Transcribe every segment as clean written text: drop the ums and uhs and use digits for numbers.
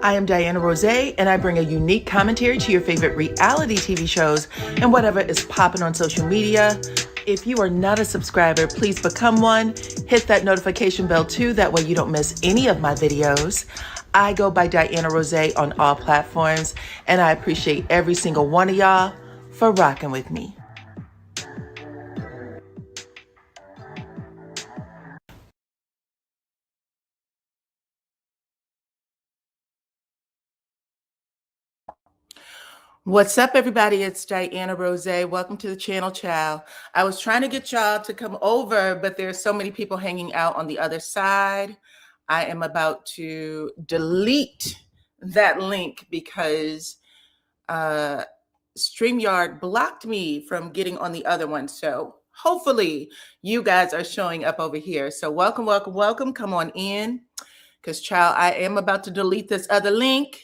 I am DYANAROZAY, and I bring a unique commentary to your favorite reality TV shows and whatever is popping on social media. If you are not a subscriber, please become one. Hit that notification bell too, that way you don't miss any of my videos. I go by DYANAROZAY on all platforms, and I appreciate every single one of y'all for rocking with me. What's up, everybody? It's DYANAROZAY. Welcome to the channel, child. I was trying to get y'all to come over, but there's so many people hanging out on the other side. I am about to delete that link because StreamYard blocked me from getting on the other one. So hopefully you guys are showing up over here. So welcome, welcome, welcome. Come on in, because, child, I am about to delete this other link.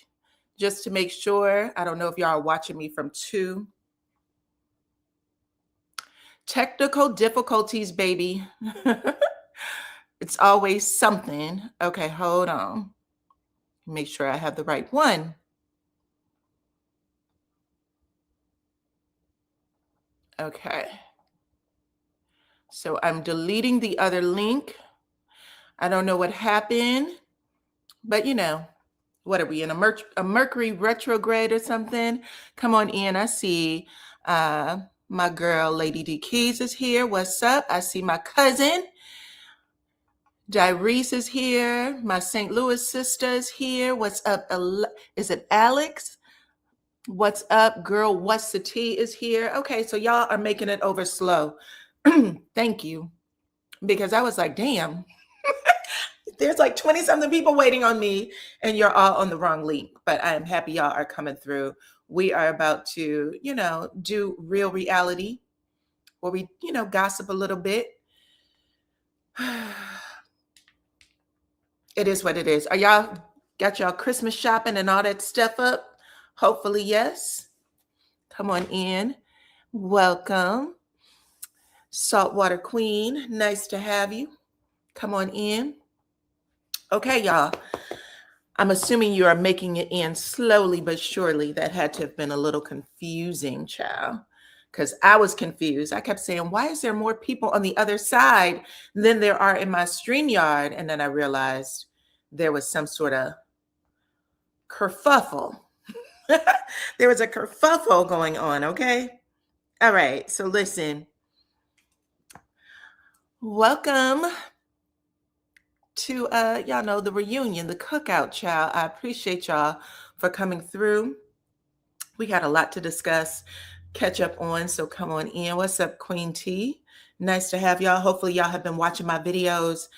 Just to make sure. I don't know if y'all are watching me from 2. Technical difficulties, baby. It's always something. Okay, hold on. Make sure I have the right one. Okay. So I'm deleting the other link. I don't know what happened, but you know, what are we in a Mercury retrograde or something? Come on in. I see my girl, Lady D Keys, is here. What's up? I see my cousin, Dyrese, is here. My St. Louis sister is here. What's up? Is it Alex? What's up, girl? What's the tea is here. Okay, so y'all are making it over slow. Thank you. Because I was like, damn. There's like 20-something people waiting on me, and you're all on the wrong link. But I am happy y'all are coming through. We are about to, do real reality where we, gossip a little bit. It is what it is. Are y'all got y'all Christmas shopping and all that stuff up? Hopefully, yes. Come on in. Welcome. Saltwater Queen, nice to have you. Come on in. Okay, y'all. I'm assuming you are making it in slowly but surely. That had to have been a little confusing, child, because I was confused. I kept saying, why is there more people on the other side than there are in my StreamYard? And then I realized there was some sort of kerfuffle. There was a kerfuffle going on, okay? All right, so listen. Welcome to, y'all know, the reunion, the cookout, child. I appreciate y'all for coming through. We got a lot to discuss, catch up on, so come on in. What's up, Queen T? Nice to have y'all. Hopefully y'all have been watching my videos.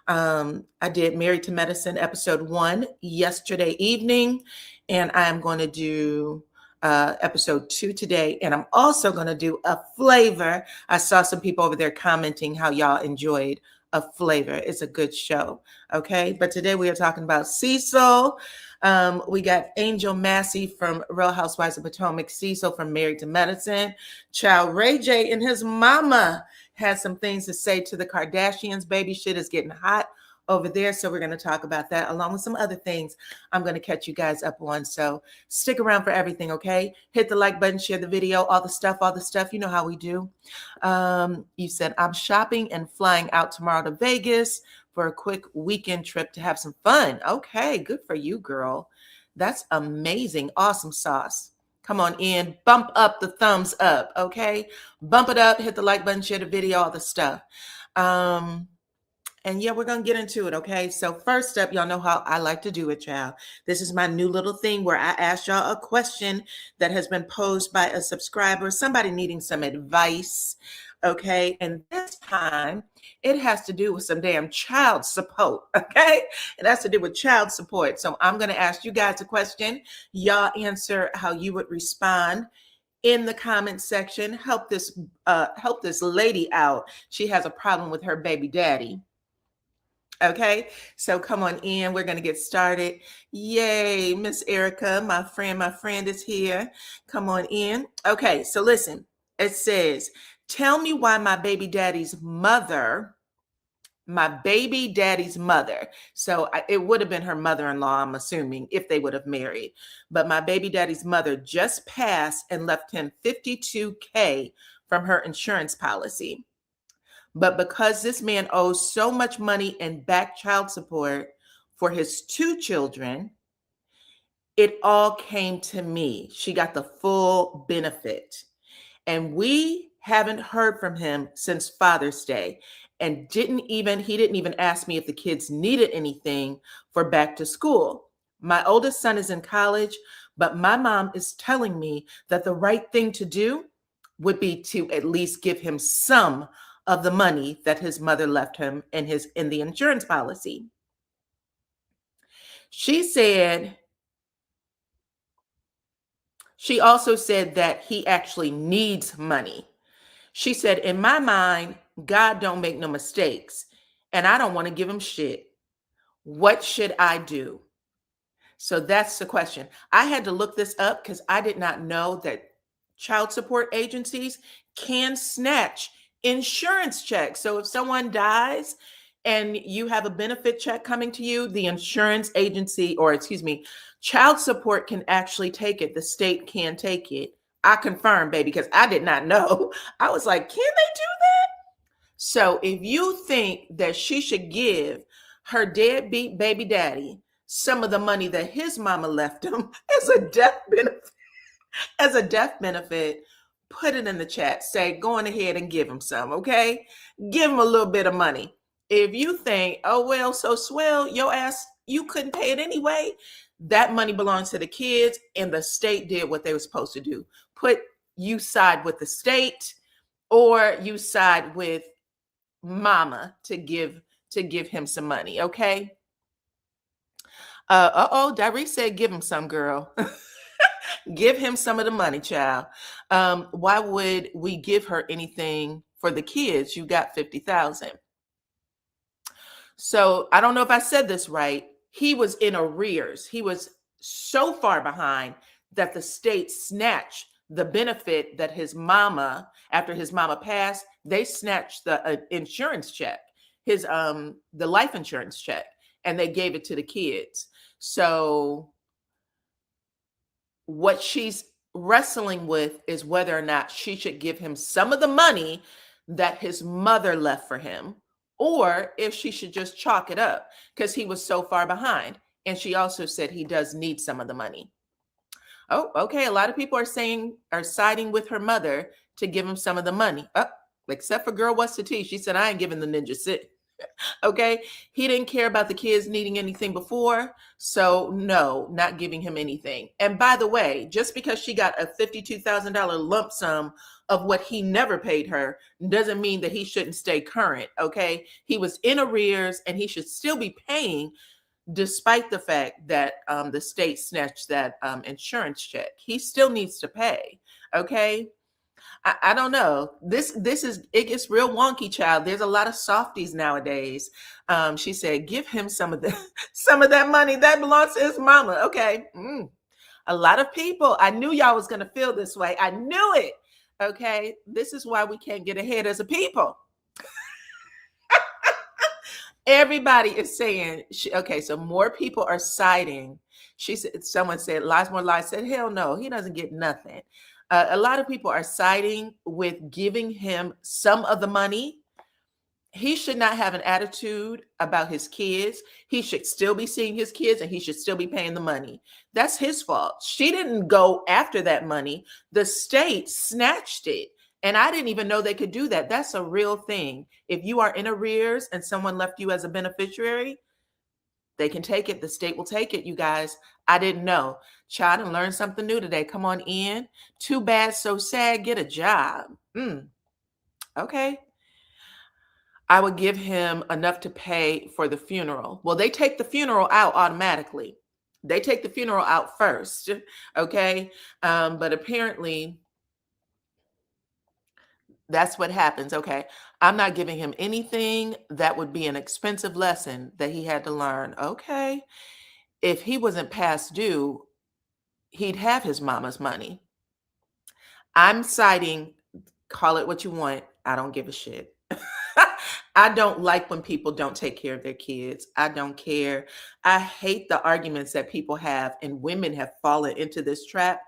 I did Married to Medicine episode 1 yesterday evening, and I'm going to do episode 2 today, and I'm also going to do a flavor. I saw some people over there commenting how y'all enjoyed a flavor. It's a good show, okay? But today we are talking about Cecil. We got Angel Massie from Real Housewives of Potomac, Cecil from Married to Medicine. Child Ray J and his mama has some things to say to the Kardashians. Baby, shit is getting hot over there. So we're going to talk about that along with some other things I'm going to catch you guys up on. So stick around for everything, okay? Hit the like button, share the video, all the stuff. You know how we do. You said, I'm shopping and flying out tomorrow to Vegas for a quick weekend trip to have some fun. Okay, good for you, girl. That's amazing. Awesome sauce. Come on in, bump up the thumbs up, okay? Bump it up, hit the like button, share the video, all the stuff. And yeah, we're going to get into it, okay? So first up, y'all know how I like to do it, child. This is my new little thing where I ask y'all a question that has been posed by a subscriber, somebody needing some advice, okay? And this time, it has to do with some damn child support, okay? It has to do with child support. So I'm going to ask you guys a question. Y'all answer how you would respond in the comment section. Help this lady out. She has a problem with her baby daddy. Okay, so come on in. We're going to get started. Yay, Miss Erica, my friend is here. Come on in. Okay, so listen, it says, tell me why my baby daddy's mother my baby daddy's mother. So it would have been her mother-in-law, I'm assuming, if they would have married. But my baby daddy's mother just passed and left him $52K from her insurance policy. But because this man owes so much money in back child support for his two children, it all came to me. She got the full benefit. And we haven't heard from him since Father's Day. And he didn't even ask me if the kids needed anything for back to school. My oldest son is in college, but my mom is telling me that the right thing to do would be to at least give him some of the money that his mother left him in the insurance policy. She also said that he actually needs money. She said, in my mind, God don't make no mistakes, and I don't want to give him shit. What should I do? So that's the question. I had to look this up because I did not know that child support agencies can snatch insurance checks. So if someone dies and you have a benefit check coming to you, the insurance agency, or excuse me, child support can actually take it. The state can take it. I confirm, baby, because I did not know. I was like, can they do that? So if you think that she should give her deadbeat baby daddy some of the money that his mama left him as a death benefit, put it in the chat. Say, go on ahead and give him some, okay? Give him a little bit of money. If you think, oh, well, so swell, your ass, you couldn't pay it anyway, that money belongs to the kids, and the state did what they were supposed to do. You side with the state, or you side with mama to give him some money, okay? Diary said, give him some, girl. Give him some of the money, child. Why would we give her anything for the kids? You got 50,000. So I don't know if I said this right. He was in arrears. He was so far behind that the state snatched the benefit that his mama, after his mama passed, they snatched the insurance check, the life insurance check, and they gave it to the kids. So what she's wrestling with is whether or not she should give him some of the money that his mother left for him, or if she should just chalk it up because he was so far behind. And she also said he does need some of the money. Oh, okay. A lot of people are siding with her mother to give him some of the money. Except for girl, what's the tea? She said, I ain't giving the ninja shit. Okay. He didn't care about the kids needing anything before. So no, not giving him anything. And by the way, just because she got a $52,000 lump sum of what he never paid her doesn't mean that he shouldn't stay current. Okay. He was in arrears and he should still be paying, despite the fact that the state snatched that insurance check. He still needs to pay. Okay. I don't know. It gets real wonky, child. There's a lot of softies nowadays. She said, give him some of that money that belongs to his mama. Okay. A lot of people, I knew y'all was going to feel this way. I knew it. Okay. This is why we can't get ahead as a people. Everybody is saying, okay, so more people are siding. Someone said, lies more lies. Said, hell no, he doesn't get nothing. A lot of people are siding with giving him some of the money. He should not have an attitude about his kids. He should still be seeing his kids and he should still be paying the money. That's his fault. She didn't go after that money. The state snatched it. And I didn't even know they could do that. That's a real thing. If you are in arrears and someone left you as a beneficiary, they can take it. The state will take it, you guys. I didn't know. Child, and learn something new today. Come on in. Too bad, so sad. Get a job. Okay. I would give him enough to pay for the funeral. Well, they take the funeral out automatically. They take the funeral out first. Okay. But apparently that's what happens. Okay. I'm not giving him anything. That would be an expensive lesson that he had to learn. Okay. If he wasn't past due, he'd have his mama's money. I'm citing, call it what you want. I don't give a shit. I don't like when people don't take care of their kids. I don't care. I hate the arguments that people have, and women have fallen into this trap.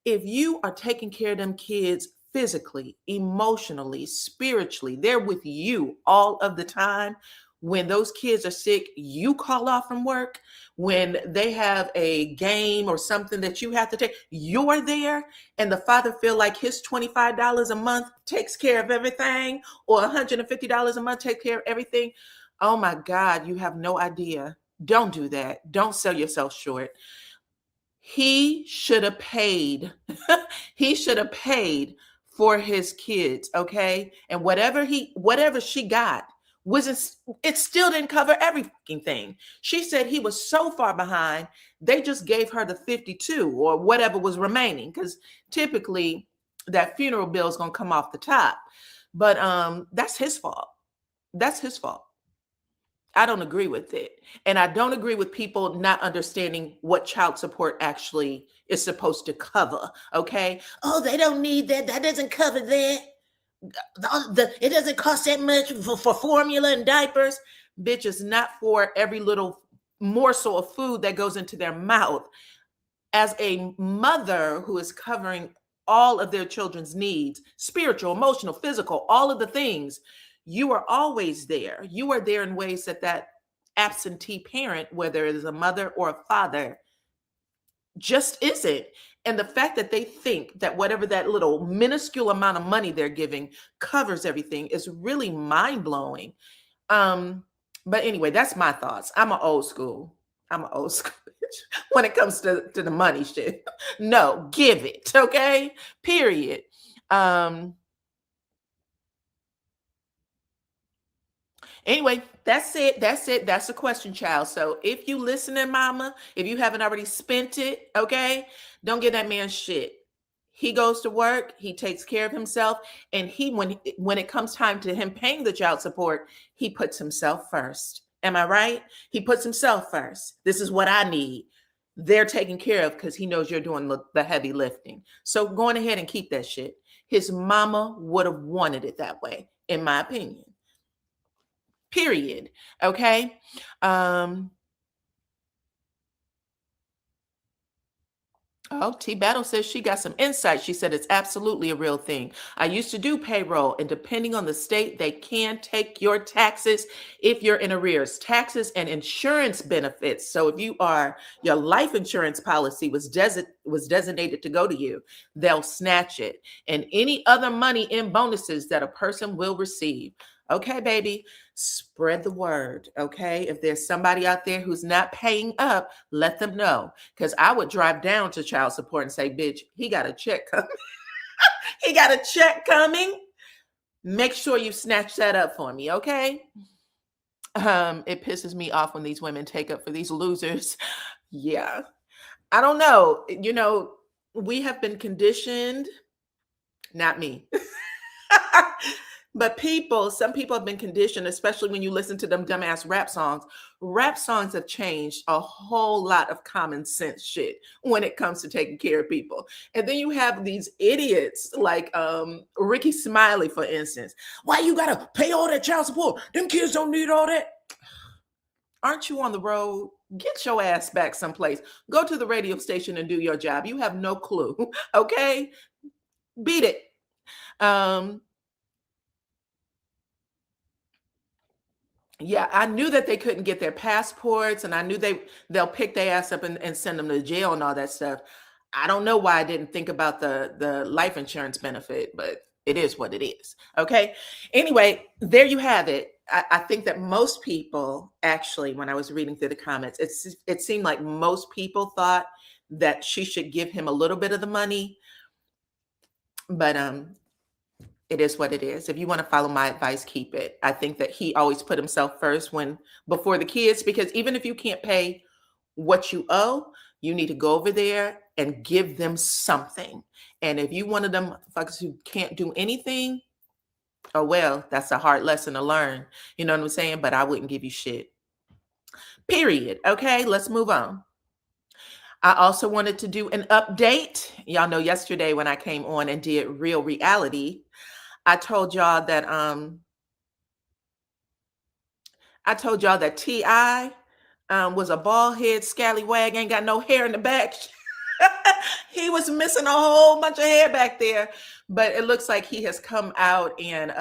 If you are taking care of them kids physically, emotionally, spiritually, they're with you all of the time. When those kids are sick, you call off from work. When they have a game or something that you have to take, you're there. And the father feel like his $25 a month takes care of everything, or $150 a month takes care of everything. Oh my God, you have no idea. Don't do that. Don't sell yourself short. He should have paid. He should have paid for his kids, okay? And whatever she got wasn't, it still didn't cover every fucking thing. She said he was so far behind, they just gave her the 52 or whatever was remaining, because typically that funeral bill is gonna come off the top. But that's his fault. That's his fault. I don't agree with it. And I don't agree with people not understanding what child support actually is supposed to cover. Okay. Oh, they don't need that. That doesn't cover that. It doesn't cost that much for formula and diapers. Bitch, it's not for every little morsel of food that goes into their mouth. As a mother who is covering all of their children's needs, spiritual, emotional, physical, all of the things, you are always there. You are there in ways that that absentee parent, whether it is a mother or a father, just isn't. And the fact that they think that whatever that little minuscule amount of money they're giving covers everything is really mind-blowing. But anyway, that's my thoughts. I'm an old school when it comes to the money shit. No, give it, okay? Period. Anyway, that's it. That's it. That's the question, child. So if you listening, mama, if you haven't already spent it, okay, don't give that man shit. He goes to work, he takes care of himself, and when it comes time to him paying the child support, he puts himself first. Am I right? He puts himself first. This is what I need. They're taken care of because he knows you're doing the heavy lifting. So going ahead and keep that shit. His mama would have wanted it that way, in my opinion. Period. Okay. Oh, T Battle says she got some insight. She said it's absolutely a real thing. I used to do payroll, and depending on the state, they can take your taxes if you're in arrears, taxes and insurance benefits. So if your life insurance policy was designated to go to you, they'll snatch it, and any other money in bonuses that a person will receive. Okay, baby, spread the word. Okay, if there's somebody out there who's not paying up, let them know. Because I would drive down to child support and say, bitch, he got a check coming. He got a check coming. Make sure you snatch that up for me, okay? It pisses me off when these women take up for these losers. Yeah. I don't know. We have been conditioned, not me. But some people have been conditioned, especially when you listen to them dumbass rap songs. Rap songs have changed a whole lot of common sense shit when it comes to taking care of people. And then you have these idiots like Ricky Smiley, for instance. Why you gotta pay all that child support? Them kids don't need all that. Aren't you on the road? Get your ass back someplace. Go to the radio station and do your job. You have no clue. Okay? Beat it. Yeah, I knew that they couldn't get their passports, and I knew they'll pick their ass up and send them to jail and all that stuff. I don't know why I didn't think about the life insurance benefit, but it is what it is. Okay. Anyway, there you have it. I think that most people, actually, when I was reading through the comments, it seemed like most people thought that she should give him a little bit of the money, but it is what it is. If you want to follow my advice, keep it. I think that he always put himself first before the kids, because even if you can't pay what you owe, you need to go over there and give them something. And if you one of them fuckers who can't do anything, oh well, that's a hard lesson to learn. You know what I'm saying? But I wouldn't give you shit. Period. Okay, let's move on. I also wanted to do an update. Y'all know yesterday when I came on and did Real Reality, I told y'all that I told y'all that T.I. Was a bald head scallywag, ain't got no hair in the back. He was missing a whole bunch of hair back there, but it looks like he has come out and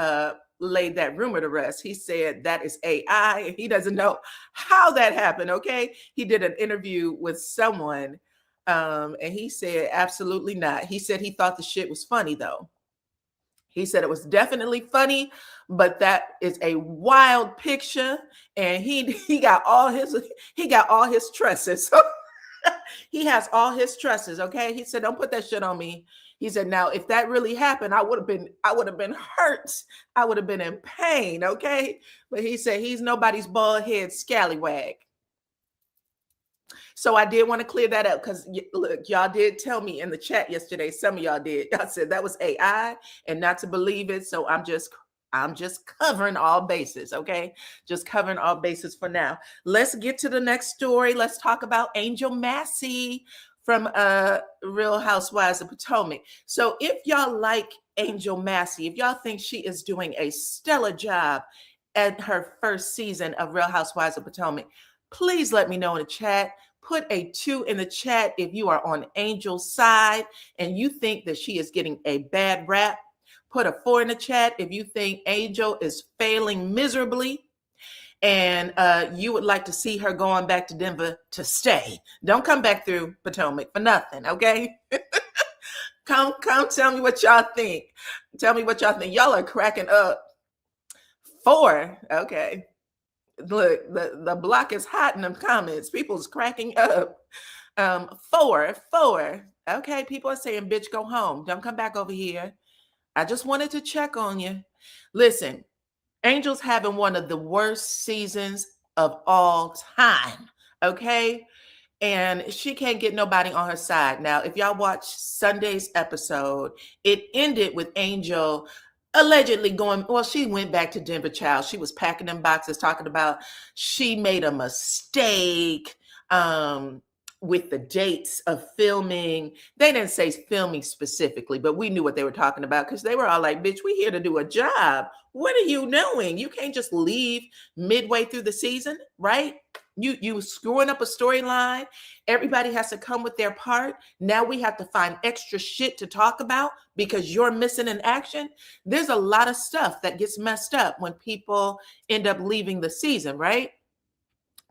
laid that rumor to rest. He said that is AI and he doesn't know how that happened. Okay. He did an interview with someone and he said absolutely not. He said he thought the shit was funny though. He said it was definitely funny, but that is a wild picture, and he got all his tresses. He has all his tresses. Okay, he said, "Don't put that shit on me." He said, "Now, if that really happened, I would have been hurt. I would have been in pain." Okay, but he said he's nobody's bald head scallywag. So I did want to clear that up because look, y'all did tell me in the chat yesterday. Some of y'all did. Y'all said that was AI and not to believe it. So I'm just covering all bases. Okay, just covering all bases for now. Let's get to the next story. Let's talk about Angel Massie from Real Housewives of Potomac. So if y'all like Angel Massie, if y'all think she is doing a stellar job at her first season of Real Housewives of Potomac, please let me know in the chat. Put a 2 in the chat if you are on Angel's side and you think that she is getting a bad rap. Put a 4 in the chat if you think Angel is failing miserably and you would like to see her going back to Denver to stay. Don't come back through Potomac for nothing, okay? Come tell me what y'all think. Tell me what y'all think. Y'all are cracking up. 4, okay. Look, the block is hot in them comments. People's cracking up. 4. Okay, people are saying, bitch, go home. Don't come back over here. I just wanted to check on you. Listen, Angel's having one of the worst seasons of all time. Okay. And she can't get nobody on her side. Now, if y'all watch Sunday's episode, it ended with Angel allegedly going, well, she went back to Denver, child. She was packing them boxes, talking about she made a mistake with the dates of filming. They didn't say filming specifically, but we knew what they were talking about because they were all like, bitch, we here to do a job. What are you doing? You can't just leave midway through the season, right? You screwing up a storyline. Everybody has to come with their part. Now we have to find extra shit to talk about because you're missing in action. There's a lot of stuff that gets messed up when people end up leaving the season, right?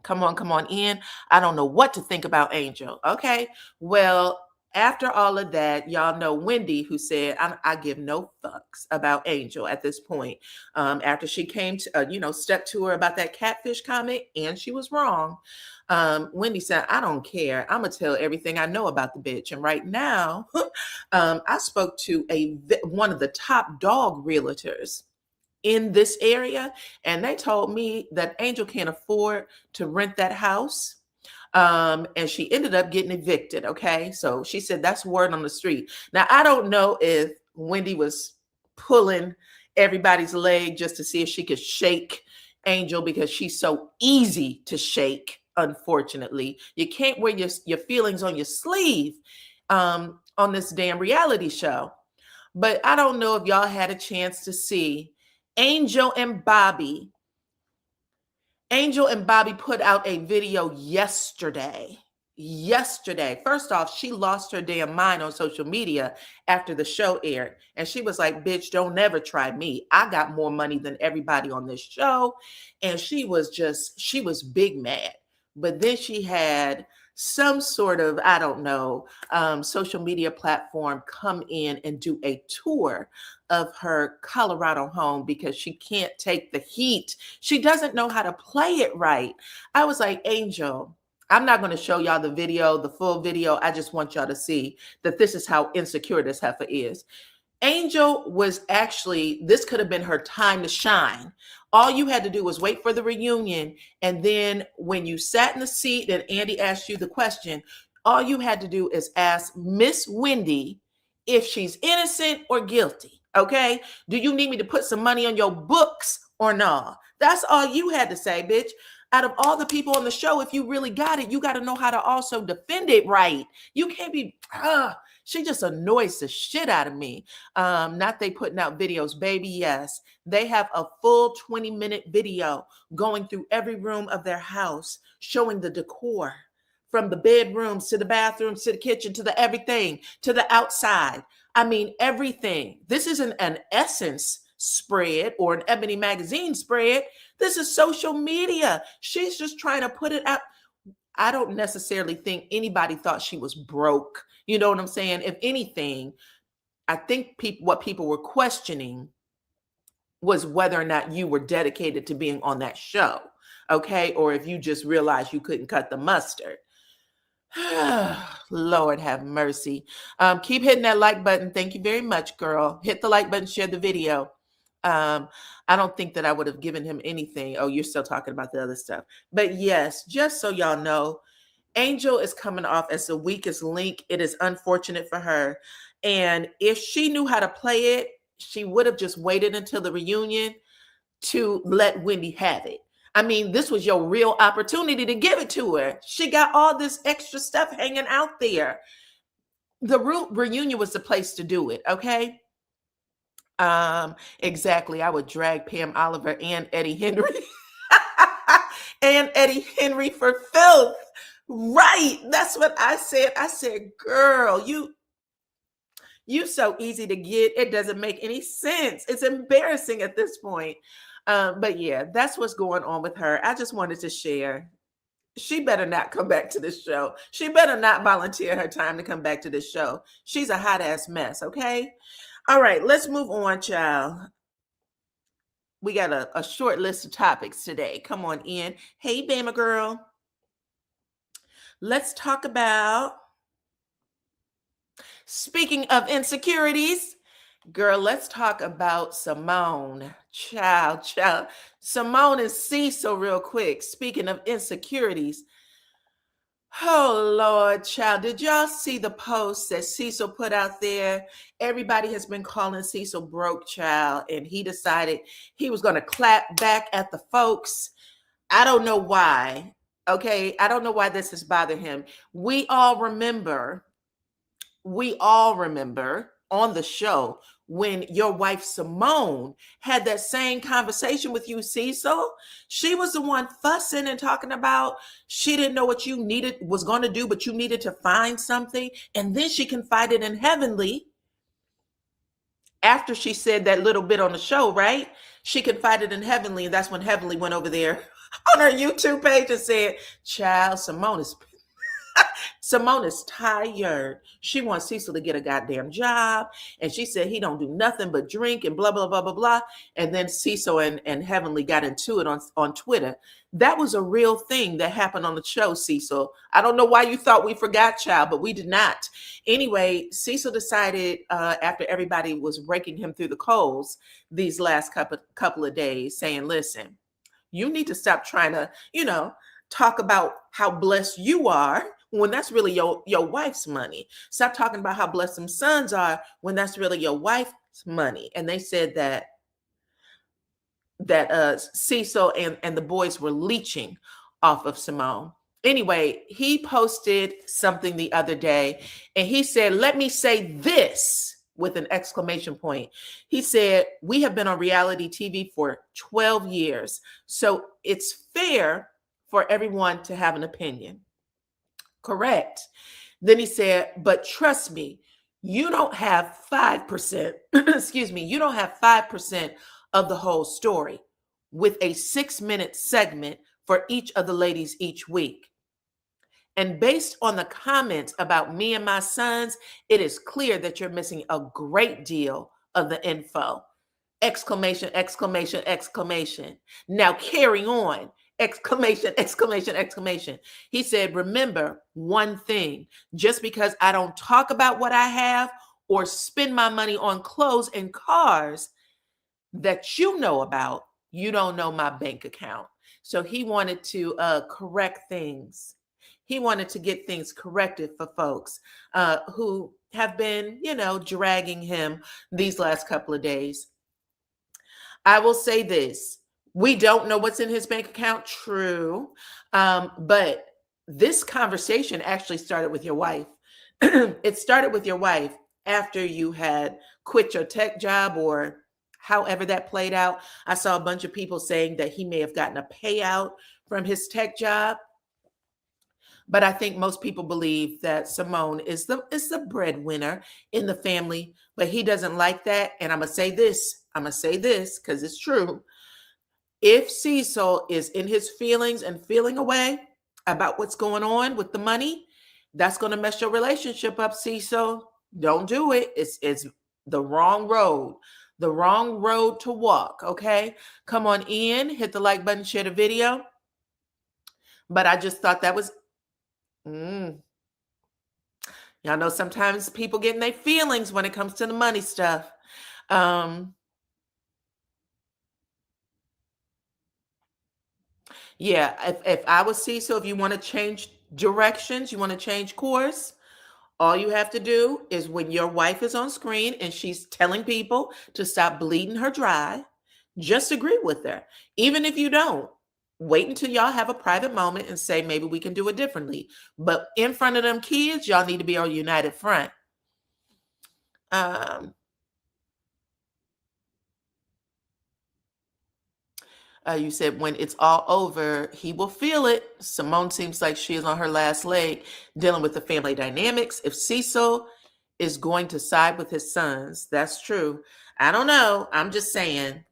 Come on in. I don't know what to think about Angel. Okay. Well, after all of that, y'all know Wendy, who said, I give no fucks about Angel at this point. After she came to, step to her about that catfish comment, and she was wrong. Wendy said, I don't care. I'm going to tell everything I know about the bitch. And right now, I spoke to one of the top dog realtors in this area, and they told me that Angel can't afford to rent that house. And she ended up getting evicted. Okay. So she said that's word on the street. Now, I don't know if Wendy was pulling everybody's leg just to see if she could shake Angel because she's so easy to shake. Unfortunately, you can't wear your feelings on your sleeve on this damn reality show. But I don't know if y'all had a chance to see Angel and Bobby put out a video yesterday. First off, she lost her damn mind on social media after the show aired. And she was like, bitch, don't never try me. I got more money than everybody on this show. And she was big mad. But then she had some sort of, I don't know, social media platform come in and do a tour of her Colorado home because she can't take the heat. She doesn't know how to play it right. I was like, Angel, I'm not going to show y'all the video, the full video. I just want y'all to see that this is how insecure this heifer is. Angel was actually, this could have been her time to shine. All you had to do was wait for the reunion. And then when you sat in the seat and Andy asked you the question, all you had to do is ask Miss Wendy if she's innocent or guilty. Okay. Do you need me to put some money on your books or not? That's all you had to say, bitch. Out of all the people on the show, if you really got it, you got to know how to also defend it right. You can't be, she just annoys the shit out of me. Not they putting out videos, baby. Yes, they have a full 20-minute video going through every room of their house, showing the decor from the bedrooms to the bathrooms to the kitchen to the everything to the outside. I mean, everything. This isn't an Essence spread or an Ebony magazine spread. This is social media. She's just trying to put it out. I don't necessarily think anybody thought she was broke. You know what I'm saying? If anything, I think what people were questioning was whether or not you were dedicated to being on that show, okay? Or if you just realized you couldn't cut the mustard. Lord have mercy. Keep hitting that like button. Thank you very much, girl. Hit the like button, share the video. I don't think that I would have given him anything. Oh, you're still talking about the other stuff. But yes, just so y'all know, Angel is coming off as the weakest link. It is unfortunate for her. And if she knew how to play it, she would have just waited until the reunion to let Wendy have it. I mean, this was your real opportunity to give it to her. She got all this extra stuff hanging out there. The reunion was the place to do it, okay? Exactly. I would drag Pam Oliver and Eddie Henry and Eddie Henry for filth. Right. That's what I said. I said, girl, you so easy to get. It doesn't make any sense. It's embarrassing at this point. But yeah, that's what's going on with her. I just wanted to share. She better not come back to this show. She better not volunteer her time to come back to this show. She's a hot ass mess. Okay. All right, let's move on, child. We got a short list of topics today. Come on in. Hey, Bama girl. Let's talk about, speaking of insecurities, girl, let's talk about Simone. Child. Simone and Cecil real quick. Speaking of insecurities. Oh, Lord, child. Did y'all see the post that Cecil put out there? Everybody has been calling Cecil broke, child, and he decided he was going to clap back at the folks. I don't know why. Okay, I don't know why this has bothered him. We all remember on the show when your wife Simone had that same conversation with you, Cecil. She was the one fussing and talking about she didn't know what you was going to do, but you needed to find something. And then she confided in Heavenly after she said that little bit on the show, right? She confided in Heavenly, and that's when Heavenly went over there on her YouTube page and said, child, Simone is tired. She wants Cecil to get a goddamn job. And she said he don't do nothing but drink and blah, blah, blah, blah, blah. And then Cecil and Heavenly got into it on Twitter. That was a real thing that happened on the show, Cecil. I don't know why you thought we forgot, child, but we did not. Anyway, Cecil decided after everybody was raking him through the coals these last couple of days saying, listen, you need to stop trying to, talk about how blessed you are when that's really your wife's money. Stop talking about how blessed some sons are when that's really your wife's money. And they said that Cecil and the boys were leeching off of Simone. Anyway, he posted something the other day and he said, let me say this with an exclamation point. He said, we have been on reality TV for 12 years. So it's fair for everyone to have an opinion. Correct. Then he said, but trust me, you don't have 5%, excuse me, you don't have 5% of the whole story with a 6-minute segment for each of the ladies each week. And based on the comments about me and my sons, it is clear that you're missing a great deal of the info. Exclamation, exclamation, exclamation. Now carry on. Exclamation, exclamation, exclamation. He said, remember one thing, just because I don't talk about what I have or spend my money on clothes and cars that you know about, you don't know my bank account. So he wanted to correct things. He wanted to get things corrected for folks who have been, dragging him these last couple of days. I will say this. We don't know what's in his bank account. True. But this conversation actually started with your wife. It started with your wife after you had quit your tech job or however that played out. I saw a bunch of people saying that he may have gotten a payout from his tech job. But I think most people believe that Simone is the breadwinner in the family, but he doesn't like that. And I'm gonna say this. I'm gonna say this because it's true. If Cecil is in his feelings and feeling away about what's going on with the money, that's going to mess your relationship up, Cecil. Don't do it. It's the wrong road. The wrong road to walk, okay? Come on in, hit the like button, share the video. But I just thought that was y'all know sometimes people get in their feelings when it comes to the money stuff. Yeah, if I was Cecil, if you want to change directions, you want to change course, all you have to do is when your wife is on screen and she's telling people to stop bleeding her dry, just agree with her. Even if you don't, wait until y'all have a private moment and say, maybe we can do it differently. But in front of them kids, y'all need to be on united front. You said when it's all over, he will feel it. Simone seems like she is on her last leg dealing with the family dynamics. If Cecil is going to side with his sons, that's true. I don't know. I'm just saying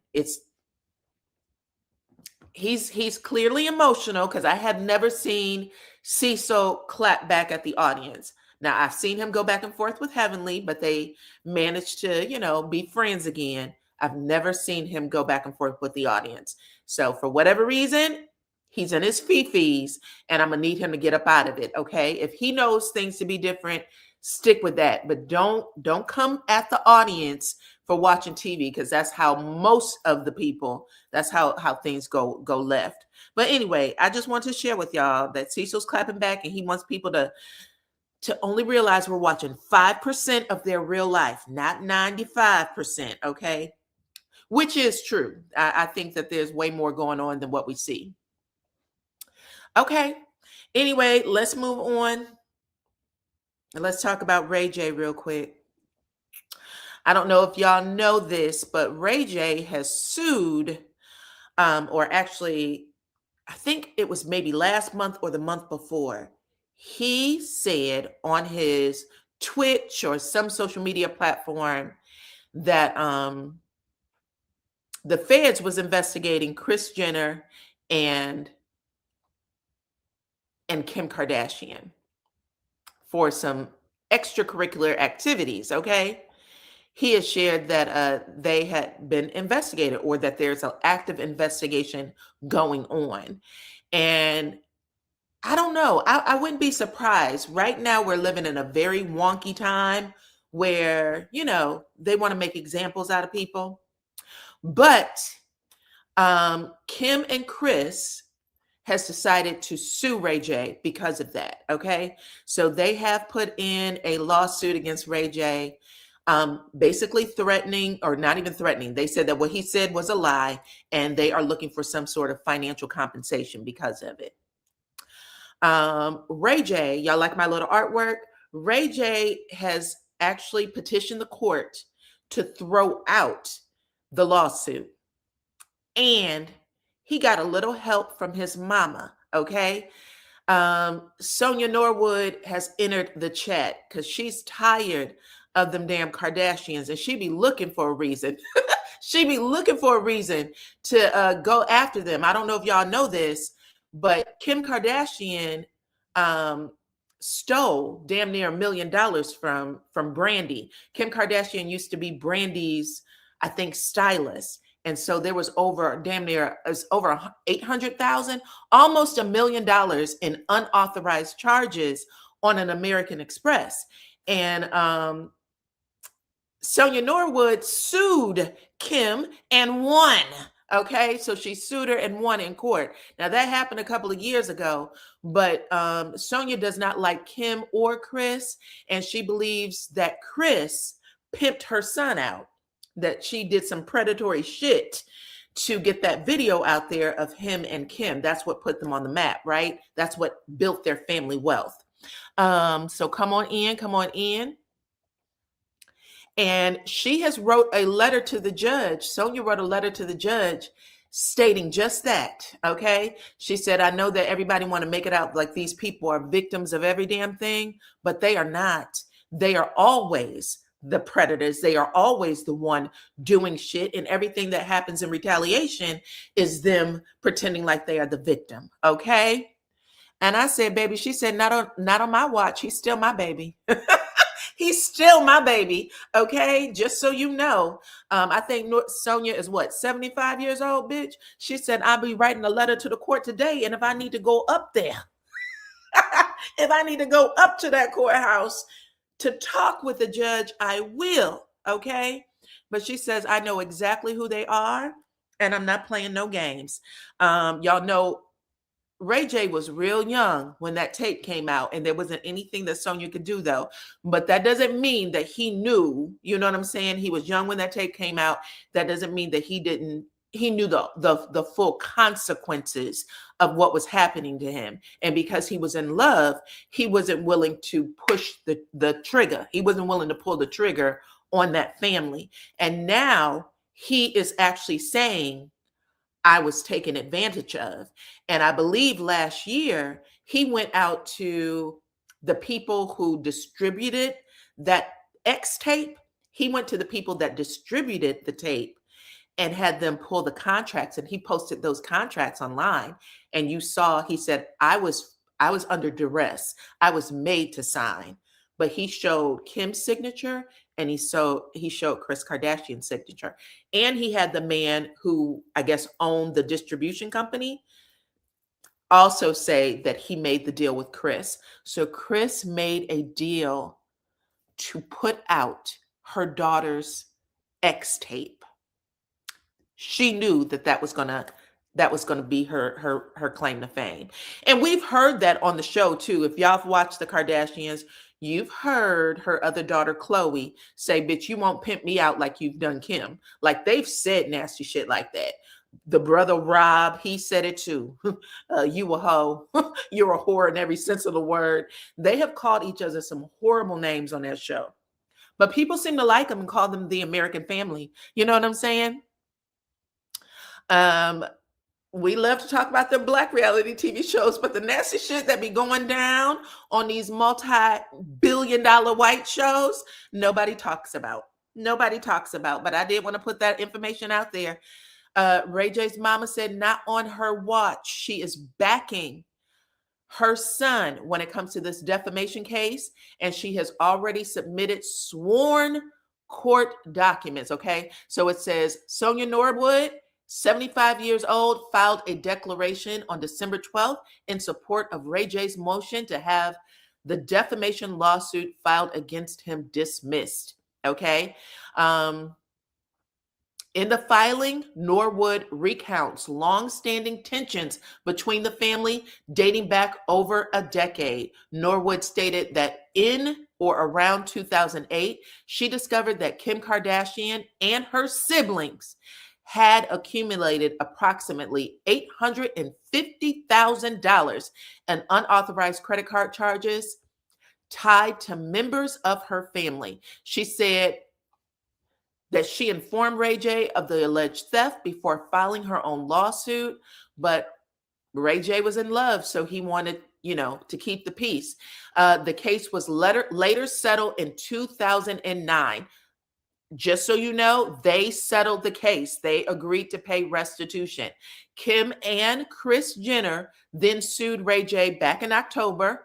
he's clearly emotional because I have never seen Cecil clap back at the audience. Now I've seen him go back and forth with Heavenly, but they managed to, be friends again. I've never seen him go back and forth with the audience. So for whatever reason, he's in his fifis, and I'm gonna need him to get up out of it. Okay. If he knows things to be different, stick with that. But don't come at the audience for watching TV, because that's how most of the people, that's how things go left. But anyway, I just want to share with y'all that Cecil's clapping back, and he wants people to only realize we're watching 5% of their real life, not 95%, okay? Which is true. I think that there's way more going on than what we see. Okay. Anyway, let's move on. And let's talk about Ray J real quick. I don't know if y'all know this, but Ray J has sued, or actually, I think it was maybe last month or the month before. He said on his Twitch or some social media platform that the feds was investigating Kris Jenner and Kim Kardashian for some extracurricular activities, okay? He has shared that they had been investigated, or that there's an active investigation going on. And I don't know. I wouldn't be surprised. Right now, we're living in a very wonky time where, they want to make examples out of people. But Kim and Kris has decided to sue Ray J because of that. Okay. So they have put in a lawsuit against Ray J, basically threatening, or not even threatening. They said that what he said was a lie, and they are looking for some sort of financial compensation because of it. Ray J, y'all like my little artwork? Ray J has actually petitioned the court to throw out the lawsuit. And he got a little help from his mama, okay? Sonia Norwood has entered the chat because she's tired of them damn Kardashians, and she be looking for a reason. She be looking for a reason to go after them. I don't know if y'all know this, but Kim Kardashian stole damn near $1 million from Brandy. Kim Kardashian used to be Brandy's, I think, stylist. And so there was over 800,000, almost $1 million in unauthorized charges on an American Express. And Sonia Norwood sued Kim and won. Okay, so she sued her and won in court. Now that happened a couple of years ago, but Sonia does not like Kim or Kris, and she believes that Kris pimped her son out, that she did some predatory shit to get that video out there of him and Kim. That's what put them on the map, right? That's what built their family wealth. So come on in, come on in. And she has wrote a letter to the judge. Sonia wrote a letter to the judge stating just that, okay? She said, I know that everybody want to make it out like these people are victims of every damn thing, but they are not. They are always the predators. They are always the one doing shit, and everything that happens in retaliation is them pretending like they are the victim, okay? And I said, baby, she said, not on my watch. He's still my baby. He's still my baby, okay? Just so you know. I think Sonia is what, 75 years old, bitch? She said, I'll be writing a letter to the court today, and if I need to go up there, if I need to go up to that courthouse to talk with the judge, I will, okay? But she says, I know exactly who they are, and I'm not playing no games. Y'all know Ray J was real young when that tape came out, and there wasn't anything that Sonia could do, though. But that doesn't mean that he knew, you know what I'm saying? He was young when that tape came out. That doesn't mean that he knew the full consequences of what was happening to him. And because he was in love, he wasn't willing to push the trigger. He wasn't willing to pull the trigger on that family. And now he is actually saying, I was taken advantage of. And I believe last year he went out to the people who distributed that X tape. He went to the people that distributed the tape and had them pull the contracts, and he posted those contracts online. And you saw, he said, I was under duress. I was made to sign. But he showed Kim's signature, and he showed Kris Kardashian's signature. And he had the man who, I guess, owned the distribution company also say that he made the deal with Kris. So Kris made a deal to put out her daughter's X tape. She knew that was gonna be her claim to fame. And we've heard that on the show too. If y'all have watched the Kardashians, you've heard her other daughter, Khloe, say, bitch, you won't pimp me out like you've done Kim. Like, they've said nasty shit like that. The brother Rob, he said it too. You a hoe. You're a whore in every sense of the word. They have called each other some horrible names on that show. But people seem to like them and call them the American family. You know what I'm saying? We love to talk about the Black reality TV shows, but the nasty shit that be going down on these multi-billion-dollar white shows, nobody talks about. Nobody talks about, but I did want to put that information out there. Ray J's mama said not on her watch. She is backing her son when it comes to this defamation case, and she has already submitted sworn court documents, okay? So it says Sonia Norwood, 75 years old, filed a declaration on December 12th in support of Ray J's motion to have the defamation lawsuit filed against him dismissed, okay? In the filing, Norwood recounts long-standing tensions between the family dating back over a decade. Norwood stated that in or around 2008, she discovered that Kim Kardashian and her siblings had accumulated approximately $850,000 in unauthorized credit card charges tied to members of her family. She said that she informed Ray J of the alleged theft before filing her own lawsuit, but Ray J was in love, so he wanted, to keep the peace. The case was later settled in 2009. Just so you know, they settled the case. They agreed to pay restitution. Kim and Kris Jenner then sued Ray J back in October,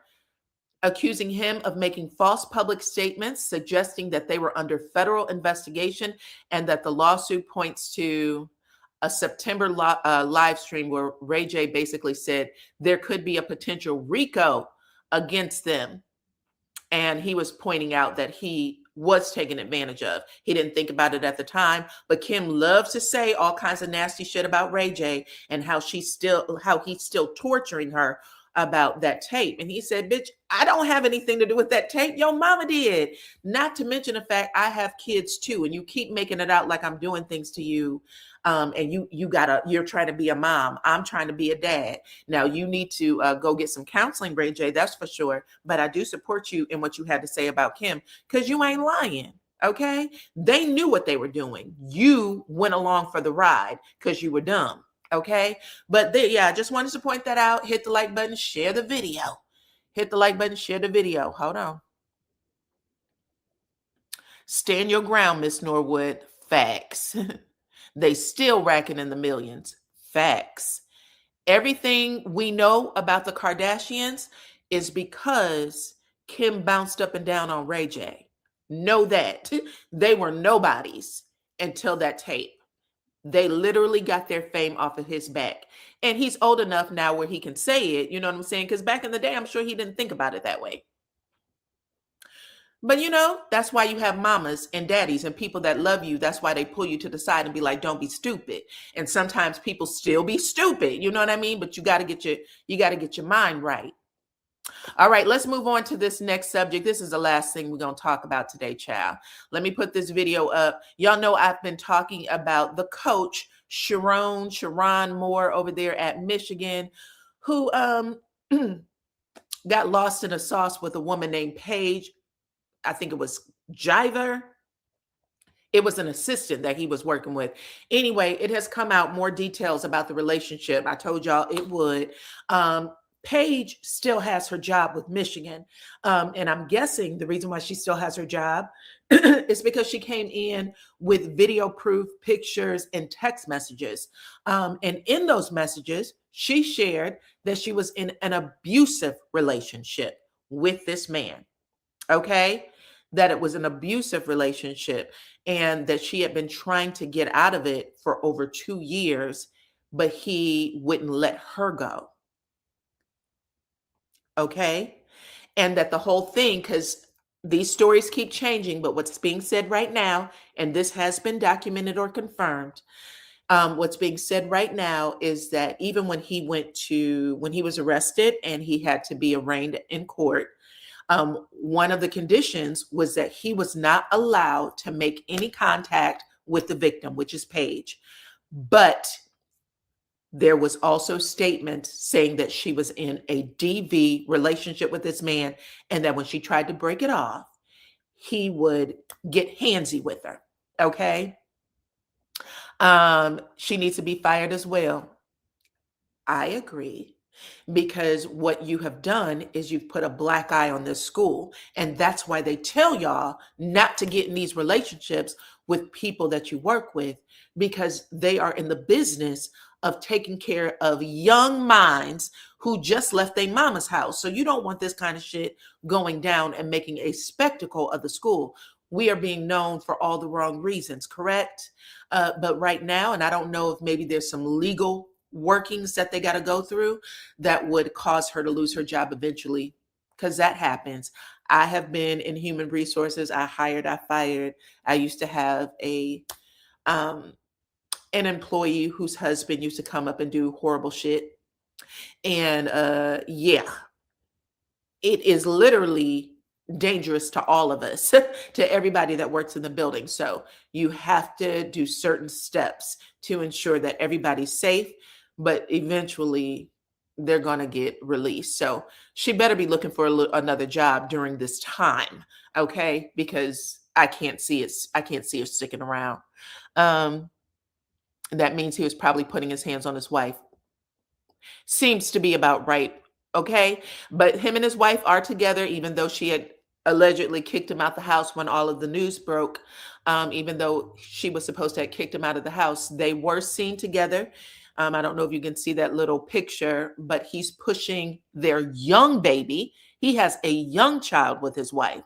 accusing him of making false public statements, suggesting that they were under federal investigation, and that the lawsuit points to a September live stream where Ray J basically said there could be a potential RICO against them. And he was pointing out that he was taken advantage of. He didn't think about it at the time, but Kim loves to say all kinds of nasty shit about Ray J and how he's still torturing her about that tape. And he said, bitch, I don't have anything to do with that tape. Your mama did. Not to mention the fact I have kids too. And you keep making it out like I'm doing things to you. And you're trying to be a mom. I'm trying to be a dad. Now you need to go get some counseling, Ray J. That's for sure. But I do support you in what you had to say about Kim, because you ain't lying. Okay. They knew what they were doing. You went along for the ride because you were dumb. Okay. But yeah, I just wanted to point that out. Hit the like button, share the video. Hit the like button, share the video. Hold on. Stand your ground, Miss Norwood. Facts. They still racking in the millions. Facts. Everything we know about the Kardashians is because Kim bounced up and down on Ray J. Know that. They were nobodies until that tape. They literally got their fame off of his back. And he's old enough now where he can say it. You know what I'm saying? Because back in the day, I'm sure he didn't think about it that way. But that's why you have mamas and daddies and people that love you. That's why they pull you to the side and be like, don't be stupid. And sometimes people still be stupid. You know what I mean? But you got to get your mind right. All right, let's move on to this next subject. This is the last thing we're going to talk about today, child. Let me put this video up. Y'all know I've been talking about the coach, Sherron Moore over there at Michigan, who got lost in a sauce with a woman named Paige. I think it was Jiver. It was an assistant that he was working with. Anyway, it has come out more details about the relationship. I told y'all it would. Paige still has her job with Michigan. And I'm guessing the reason why she still has her job is because she came in with video proof, pictures, and text messages. And in those messages, she shared that she was in an abusive relationship with this man. Okay? That it was an abusive relationship and that she had been trying to get out of it for over 2 years, but he wouldn't let her go. Okay. And that the whole thing, because these stories keep changing, but what's being said right now, and this has been documented or confirmed, what's being said right now is that even when he was arrested and he had to be arraigned in court, one of the conditions was that he was not allowed to make any contact with the victim, which is Paige. But there was also statement saying that she was in a DV relationship with this man, and that when she tried to break it off, he would get handsy with her. Okay. She needs to be fired as well. I agree. Because what you have done is you've put a black eye on this school. And that's why they tell y'all not to get in these relationships with people that you work with, because they are in the business of taking care of young minds who just left their mama's house. So you don't want this kind of shit going down and making a spectacle of the school. We are being known for all the wrong reasons, correct? But right now, and I don't know if maybe there's some legal workings that they got to go through that would cause her to lose her job eventually, because that happens. I have been in human resources. I hired, I fired. I used to have an employee whose husband used to come up and do horrible shit. And yeah, it is literally dangerous to all of us, to everybody that works in the building. So you have to do certain steps to ensure that everybody's safe, but eventually they're going to get released. So she better be looking for another job during this time. Okay. Because I can't see her sticking around. That means he was probably putting his hands on his wife. Seems to be about right. Okay. But him and his wife are together, even though she had allegedly kicked him out the house when all of the news broke. Even though she was supposed to have kicked him out of the house, they were seen together. I don't know if you can see that little picture, but he's pushing their young baby. He has a young child with his wife.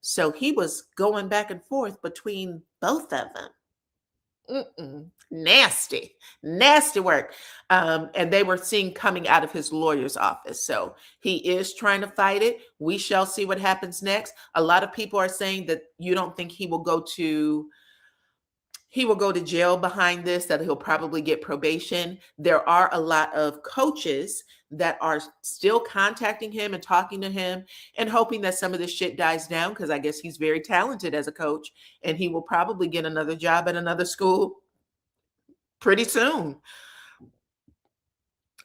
So he was going back and forth between both of them. Nasty work. And they were seen coming out of his lawyer's office. So he is trying to fight it. We shall see what happens next. A lot of people are saying that you don't think he will go to He will go to jail behind this, that he'll probably get probation. There are a lot of coaches that are still contacting him and talking to him and hoping that some of this shit dies down, because I guess he's very talented as a coach and he will probably get another job at another school pretty soon.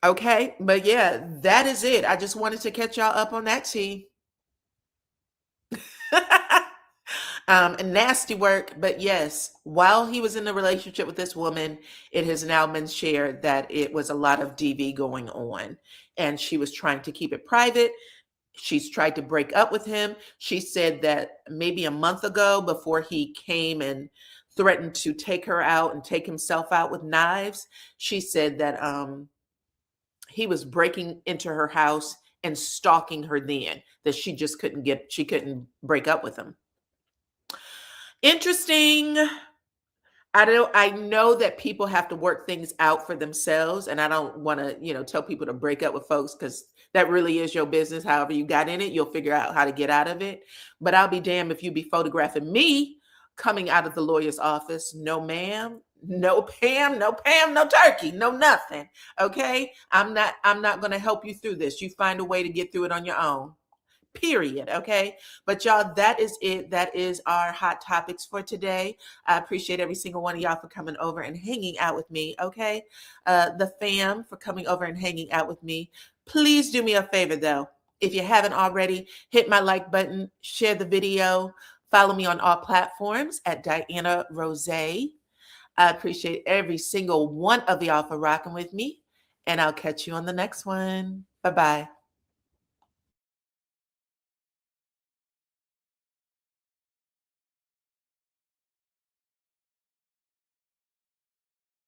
Okay, but yeah, that is it. I just wanted to catch y'all up on that tea. Nasty work, but yes, while he was in a relationship with this woman, it has now been shared that it was a lot of DV going on, and she was trying to keep it private. She's tried to break up with him. She said that maybe a month ago, before he came and threatened to take her out and take himself out with knives, she said that he was breaking into her house and stalking her then, that she just couldn't break up with him. Interesting. I know that people have to work things out for themselves, and I don't want to, tell people to break up with folks, because that really is your business. However you got in it, you'll figure out how to get out of it. But I'll be damned if you be photographing me coming out of the lawyer's office. No, ma'am. No, Pam. No, Pam. No turkey. No nothing. Okay. I'm not going to help you through this. You find a way to get through it on your own. Period. Okay. But y'all, that is it. That is our hot topics for today. I appreciate every single one of y'all for coming over and hanging out with me. Okay. The fam for coming over and hanging out with me. Please do me a favor though. If you haven't already, hit my like button, share the video, follow me on all platforms at DYANAROZAY. I appreciate every single one of y'all for rocking with me, and I'll catch you on the next one. Bye-bye.